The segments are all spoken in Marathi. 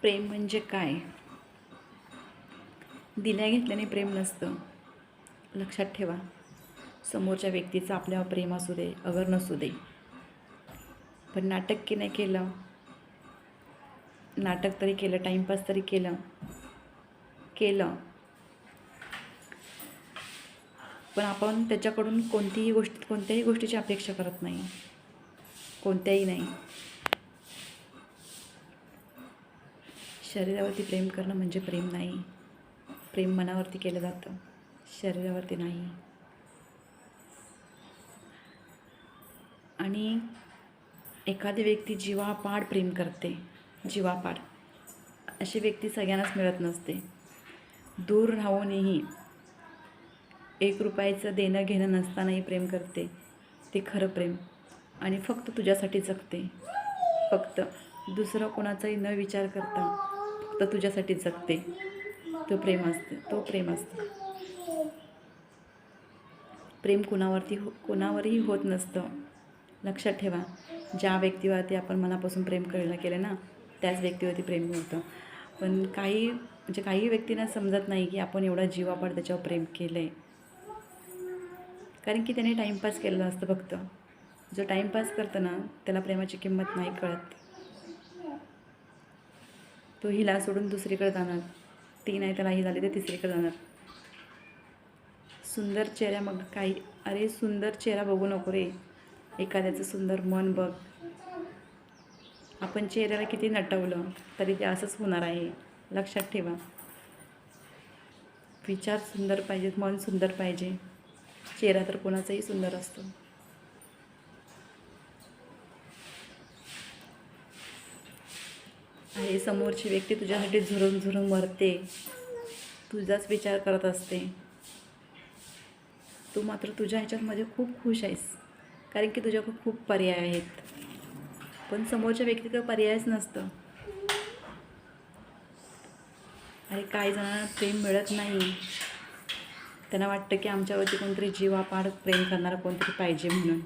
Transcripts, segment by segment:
प्रेम म्हणजे काय? दिल्या घेतल्याने प्रेम नसतं. लक्षात ठेवा. समोरच्या व्यक्तीचं आपल्यावर प्रेम असू दे अगर नसू दे, पण नाटक की नाही केलं, नाटक तरी केलं, टाईमपास तरी केलं पण आपण त्याच्याकडून कोणत्याही गोष्टीची अपेक्षा करत नाही. कोणत्याही नाही. शरीरावरती प्रेम करणं म्हणजे प्रेम नाही. प्रेम मनावरती केलं जातं, शरीरावरती नाही. आणि एखादी व्यक्ती जीवापाड प्रेम करते, जीवापाड. अशी व्यक्ती सगळ्यांनाच मिळत नसते. दूर राहूनही 1 रुपयाचं देणं घेणं नसतानाही प्रेम करते, ते खरं प्रेम. आणि फक्त तुझ्यासाठी जगते. फक्त दुसरं कोणाचाही न विचार करता फक्त तुझ्यासाठी जगते. तो प्रेम असतं. प्रेम कोणावरही होत नसतं. लक्षात ठेवा. ज्या व्यक्तीवरती आपण मनापासून प्रेम केलं ना, त्याच व्यक्तीवरती प्रेम होतं. पण काही व्यक्तींना समजत नाही की आपण एवढा जीवापाड त्याच्यावर प्रेम केलं आहे. कारण की त्याने टाईमपास केलेला असतं फक्त. जो टाईमपास करतो ना, त्याला प्रेमाची किंमत नाही कळत. तो हिला सोडून दुसरीकडे जाणार, ती नाही त्याला ही झाली तर तिसरीकडे जाणार. सुंदर चेहरा बघू नको रे, एखाद्याचं सुंदर मन बघ. आपण चेहऱ्याला किती नटवलं तरी ते असंच होणार आहे. लक्षात ठेवा. विचार सुंदर पाहिजेत, मन सुंदर पाहिजे. चेहरा तर कोणाचाही सुंदर असतो. आणि समोरची व्यक्ती तुझ्यासाठी झुरून झुरून मरते, तुझाच विचार करत असते. तू मात्र तुझ्या ह्याच्यामध्ये खूप खुश आहेस, कारण की तुझ्याकडे खूप पर्याय आहेत. पण समोरच्या व्यक्तीकडे पर्यायच नसतं. आणि काही जणांना प्रेम मिळत नाही. त्यांना वाटतं की आमच्यावरती कोणतरी जीवापाड प्रेम करणारं कोणतरी पाहिजे म्हणून.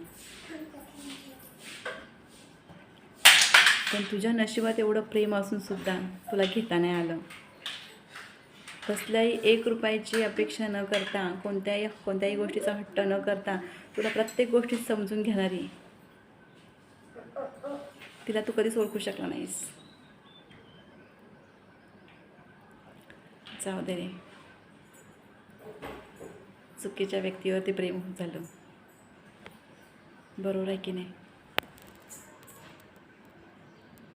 पण तुझ्या नशिबात एवढं प्रेम असूनसुद्धा तुला घेता नाही आलं. कसल्याही 1 रुपयाची अपेक्षा न करता, कोणत्याही गोष्टीचा हट्ट न करता तुला प्रत्येक गोष्टीत समजून घेणारी, तिला तू कधीच ओळखू शकला नाहीस. जाऊ दे रे. चुकीच्या व्यक्तीवरती प्रेम झालं. बरोबर आहे की नाही?